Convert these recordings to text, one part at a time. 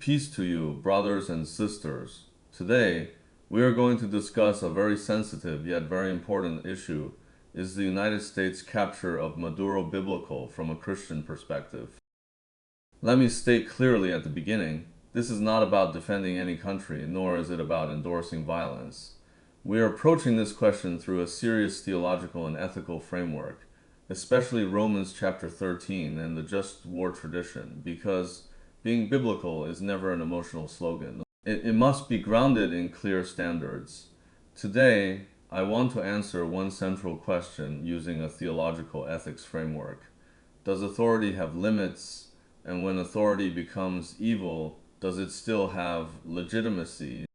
Peace to you, brothers and sisters. Today, we are going to discuss a very sensitive yet very important issue: is the United States capture of Maduro biblical from a Christian perspective? Let me state clearly at the beginning, this is not about defending any country, nor is it about endorsing violence. We are approaching this question through a serious theological and ethical framework, especially Romans chapter 13 and the just war tradition, because being biblical is never an emotional slogan. It must be grounded in clear standards. Today, I want to answer one central question using a theological ethics framework. Does authority have limits? And when authority becomes evil, does it still have legitimacy?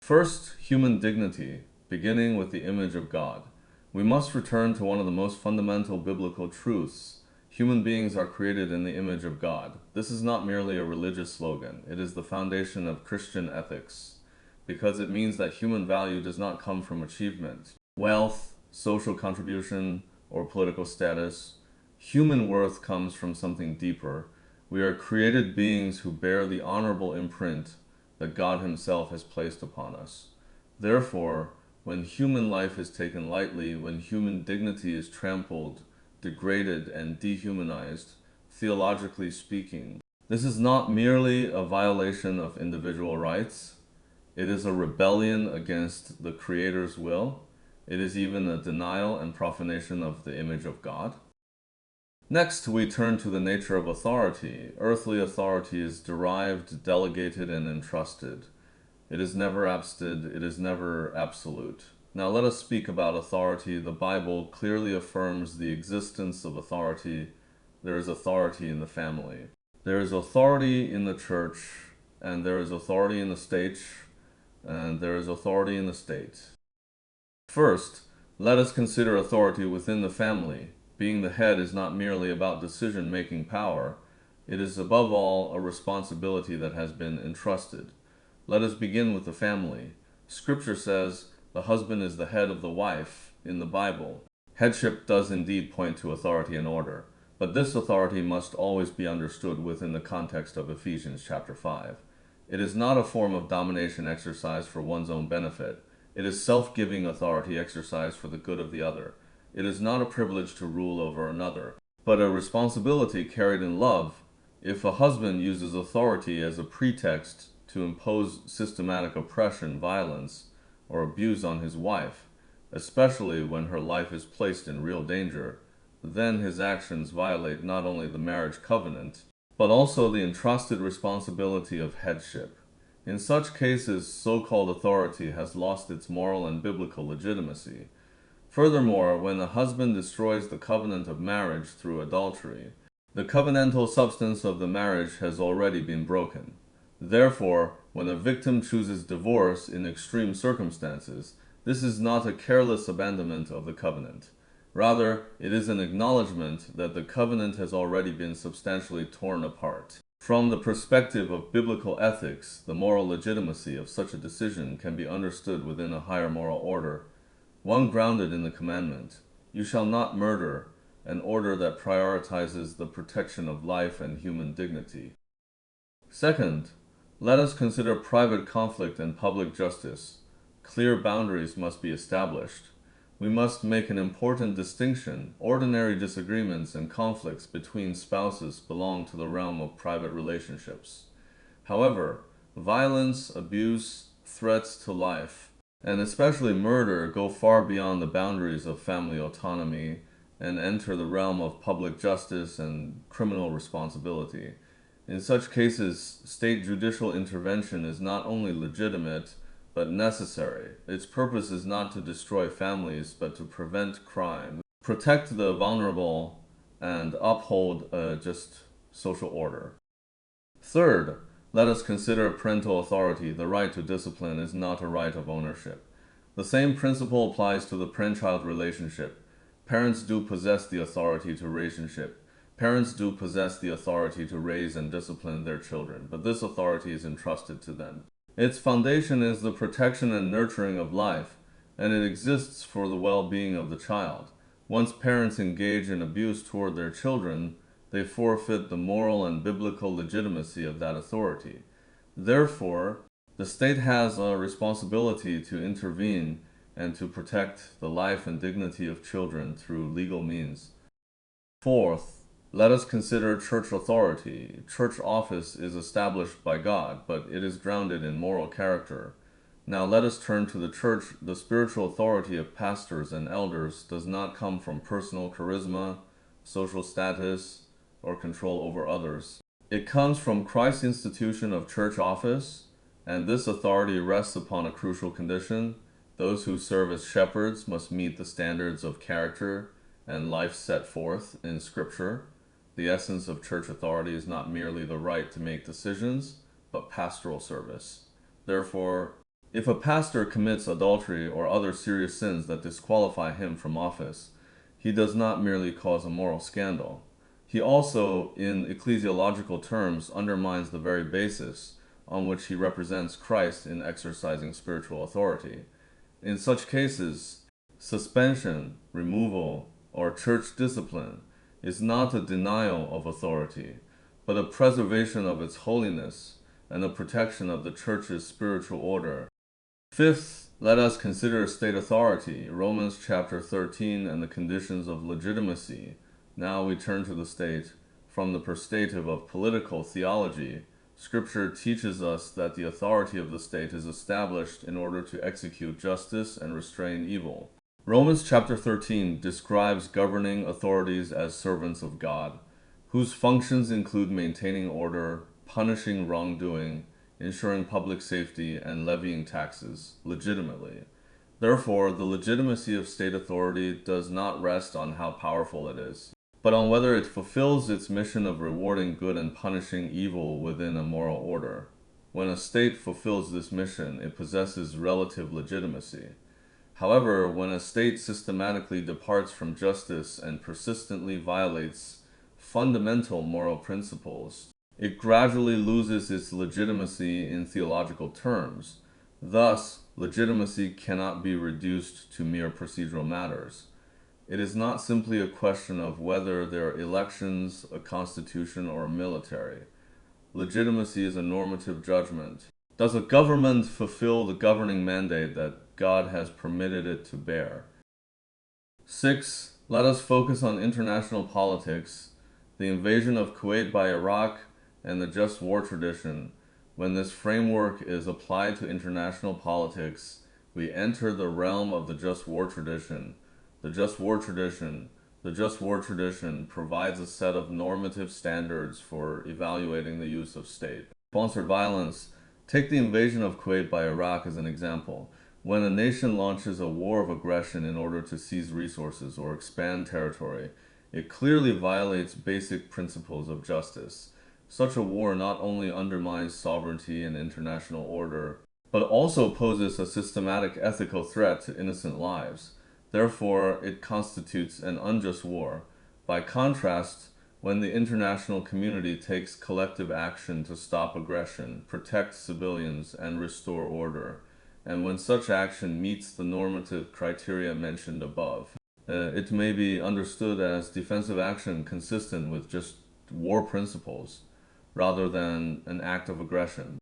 First, human dignity, beginning with the image of God. We must return to one of the most fundamental biblical truths. Human beings are created in the image of God. This is not merely a religious slogan. It is the foundation of Christian ethics, because it means that human value does not come from achievement, wealth, social contribution, or political status. Human worth comes from something deeper. We are created beings who bear the honorable imprint that God Himself has placed upon us. Therefore, when human life is taken lightly, when human dignity is trampled, degraded, and dehumanized, theologically speaking, this is not merely a violation of individual rights. It is a rebellion against the Creator's will. It is even a denial and profanation of the image of God. Next, we turn to the nature of authority. Earthly authority is derived, delegated, and entrusted. It is never absted, it is never absolute. Now let us speak about authority. The Bible clearly affirms the existence of authority. There is authority in the family. There is authority in the church, and there is authority in the state, and there is authority in the state. First, let us consider authority within the family. Being the head is not merely about decision-making power. It is above all a responsibility that has been entrusted. Let us begin with the family. Scripture says the husband is the head of the wife in the Bible. Headship does indeed point to authority and order, but this authority must always be understood within the context of Ephesians chapter 5. It is not a form of domination exercised for one's own benefit. It is self-giving authority exercised for the good of the other. It is not a privilege to rule over another, but a responsibility carried in love. If a husband uses authority as a pretext to impose systematic oppression, violence, or abuse on his wife, especially when her life is placed in real danger, then his actions violate not only the marriage covenant, but also the entrusted responsibility of headship. In such cases, so-called authority has lost its moral and biblical legitimacy. Furthermore, when a husband destroys the covenant of marriage through adultery, the covenantal substance of the marriage has already been broken. Therefore, when a victim chooses divorce in extreme circumstances, this is not a careless abandonment of the covenant. Rather, it is an acknowledgement that the covenant has already been substantially torn apart. From the perspective of biblical ethics, the moral legitimacy of such a decision can be understood within a higher moral order, one grounded in the commandment, "You shall not murder," an order that prioritizes the protection of life and human dignity. Second, let us consider private conflict and public justice. Clear boundaries must be established. We must make an important distinction. Ordinary disagreements and conflicts between spouses belong to the realm of private relationships. However, violence, abuse, threats to life, and especially murder go far beyond the boundaries of family autonomy and enter the realm of public justice and criminal responsibility. In such cases, state judicial intervention is not only legitimate, but necessary. Its purpose is not to destroy families, but to prevent crime, protect the vulnerable, and uphold a just social order. Third, let us consider parental authority. The right to discipline is not a right of ownership. The same principle applies to the parent-child relationship. Parents do possess the authority to relationship. Parents do possess the authority to raise and discipline their children, but this authority is entrusted to them. Its foundation is the protection and nurturing of life, and it exists for the well-being of the child. Once parents engage in abuse toward their children, they forfeit the moral and biblical legitimacy of that authority. Therefore, the state has a responsibility to intervene and to protect the life and dignity of children through legal means. Fourth, let us consider church authority. Church office is established by God, but it is grounded in moral character. Now let us turn to the church. The spiritual authority of pastors and elders does not come from personal charisma, social status, or control over others. It comes from Christ's institution of church office, and this authority rests upon a crucial condition. Those who serve as shepherds must meet the standards of character and life set forth in Scripture. The essence of church authority is not merely the right to make decisions, but pastoral service. Therefore, if a pastor commits adultery or other serious sins that disqualify him from office, he does not merely cause a moral scandal. He also, in ecclesiological terms, undermines the very basis on which he represents Christ in exercising spiritual authority. In such cases, suspension, removal, or church discipline is not a denial of authority, but a preservation of its holiness and a protection of the church's spiritual order. Fifth, let us consider state authority, Romans chapter 13 and the conditions of legitimacy. Now we turn to the state from the perspective of political theology. Scripture teaches us that the authority of the state is established in order to execute justice and restrain evil. Romans chapter 13 describes governing authorities as servants of God, whose functions include maintaining order, punishing wrongdoing, ensuring public safety, and levying taxes legitimately. Therefore, the legitimacy of state authority does not rest on how powerful it is, but on whether it fulfills its mission of rewarding good and punishing evil within a moral order. When a state fulfills this mission, it possesses relative legitimacy. However, when a state systematically departs from justice and persistently violates fundamental moral principles, it gradually loses its legitimacy in theological terms. Thus, legitimacy cannot be reduced to mere procedural matters. It is not simply a question of whether there are elections, a constitution, or a military. Legitimacy is a normative judgment. Does a government fulfill the governing mandate that God has permitted it to bear? 6. Let us focus on international politics, the invasion of Kuwait by Iraq, and the just war tradition. When this framework is applied to international politics, we enter the realm of the just war tradition. The just war tradition provides a set of normative standards for evaluating the use of state. Sponsored violence. Take the invasion of Kuwait by Iraq as an example. When a nation launches a war of aggression in order to seize resources or expand territory, it clearly violates basic principles of justice. Such a war not only undermines sovereignty and international order, but also poses a systematic ethical threat to innocent lives. Therefore, it constitutes an unjust war. By contrast, when the international community takes collective action to stop aggression, protect civilians, and restore order, and when such action meets the normative criteria mentioned above, it may be understood as defensive action consistent with just war principles, rather than an act of aggression.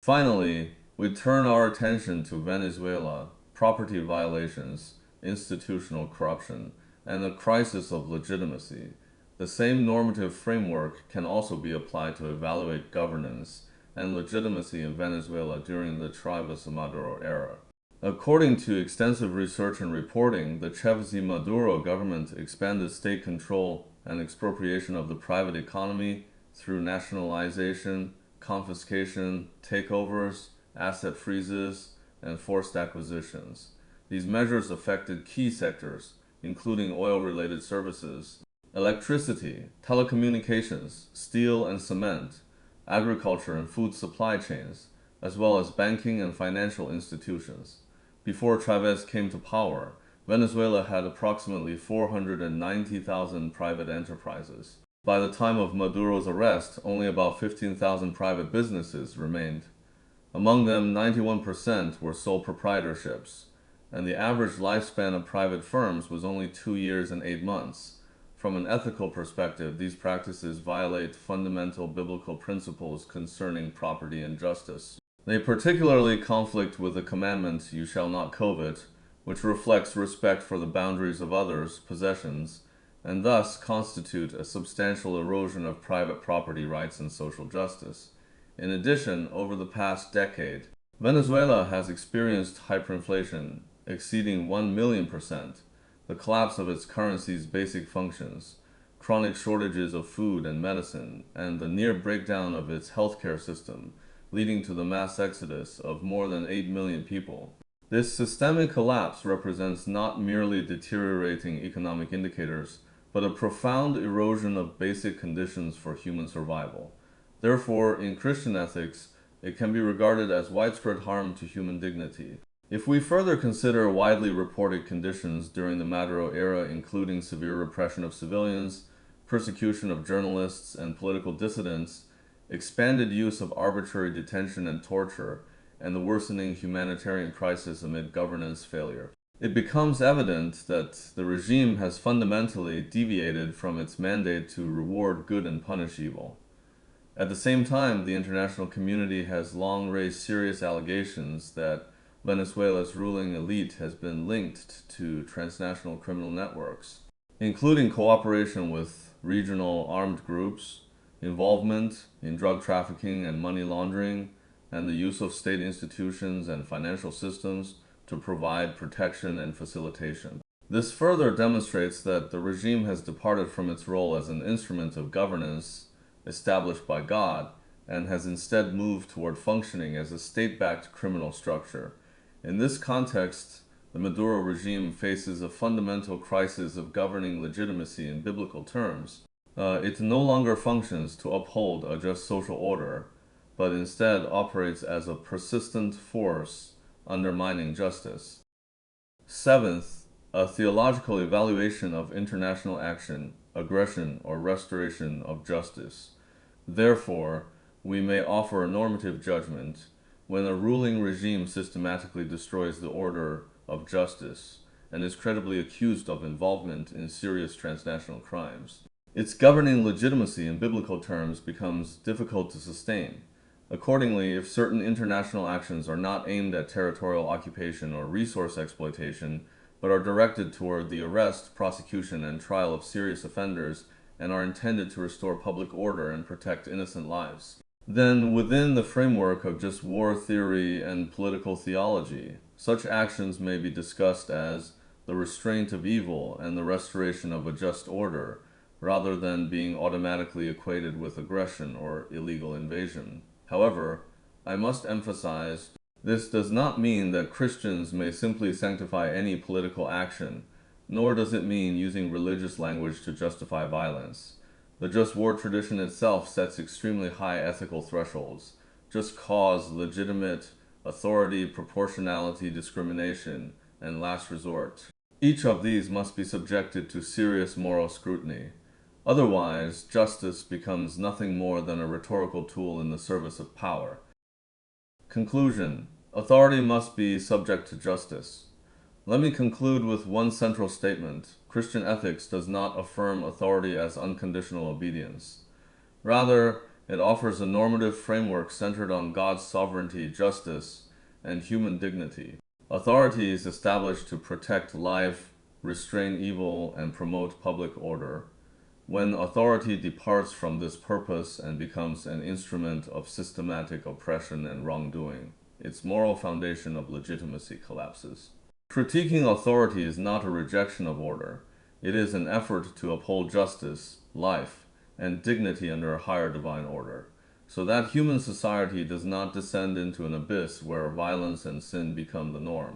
Finally, we turn our attention to Venezuela, property violations, institutional corruption, and the crisis of legitimacy. The same normative framework can also be applied to evaluate governance and legitimacy in Venezuela during the Chávez Maduro era. According to extensive research and reporting, the Chávez Maduro government expanded state control and expropriation of the private economy through nationalization, confiscation, takeovers, asset freezes, and forced acquisitions. These measures affected key sectors, including oil-related services, electricity, telecommunications, steel and cement, agriculture and food supply chains, as well as banking and financial institutions. Before Chávez came to power, Venezuela had approximately 490,000 private enterprises. By the time of Maduro's arrest, only about 15,000 private businesses remained. Among them, 91% were sole proprietorships, and the average lifespan of private firms was only 2 years and 8 months. From an ethical perspective, these practices violate fundamental biblical principles concerning property and justice. They particularly conflict with the commandment, "You shall not covet," which reflects respect for the boundaries of others' possessions, and thus constitute a substantial erosion of private property rights and social justice. In addition, over the past decade, Venezuela has experienced hyperinflation exceeding 1,000,000%, the collapse of its currency's basic functions, chronic shortages of food and medicine, and the near breakdown of its healthcare system, leading to the mass exodus of more than 8 million people. This systemic collapse represents not merely deteriorating economic indicators, but a profound erosion of basic conditions for human survival. Therefore, in Christian ethics, it can be regarded as widespread harm to human dignity. If we further consider widely reported conditions during the Maduro era, including severe repression of civilians, persecution of journalists and political dissidents, expanded use of arbitrary detention and torture, and the worsening humanitarian crisis amid governance failure, it becomes evident that the regime has fundamentally deviated from its mandate to reward good and punish evil. At the same time, the international community has long raised serious allegations that Venezuela's ruling elite has been linked to transnational criminal networks, including cooperation with regional armed groups, involvement in drug trafficking and money laundering, and the use of state institutions and financial systems to provide protection and facilitation. This further demonstrates that the regime has departed from its role as an instrument of governance established by God and has instead moved toward functioning as a state-backed criminal structure. In this context, the Maduro regime faces a fundamental crisis of governing legitimacy in biblical terms. It no longer functions to uphold a just social order, but instead operates as a persistent force undermining justice. Seventh, a theological evaluation of international action, aggression, or restoration of justice. Therefore, we may offer a normative judgment when a ruling regime systematically destroys the order of justice and is credibly accused of involvement in serious transnational crimes. Its governing legitimacy in biblical terms becomes difficult to sustain. Accordingly, if certain international actions are not aimed at territorial occupation or resource exploitation, but are directed toward the arrest, prosecution, and trial of serious offenders, and are intended to restore public order and protect innocent lives, then within the framework of just war theory and political theology, such actions may be discussed as the restraint of evil and the restoration of a just order, rather than being automatically equated with aggression or illegal invasion. However, I must emphasize, this does not mean that Christians may simply sanctify any political action, nor does it mean using religious language to justify violence. The just war tradition itself sets extremely high ethical thresholds: just cause, legitimate, authority, proportionality, discrimination, and last resort. Each of these must be subjected to serious moral scrutiny. Otherwise, justice becomes nothing more than a rhetorical tool in the service of power. Conclusion: authority must be subject to justice. Let me conclude with one central statement. Christian ethics does not affirm authority as unconditional obedience. Rather, it offers a normative framework centered on God's sovereignty, justice, and human dignity. Authority is established to protect life, restrain evil, and promote public order. When authority departs from this purpose and becomes an instrument of systematic oppression and wrongdoing, its moral foundation of legitimacy collapses. Critiquing authority is not a rejection of order. It is an effort to uphold justice, life, and dignity under a higher divine order, so that human society does not descend into an abyss where violence and sin become the norm.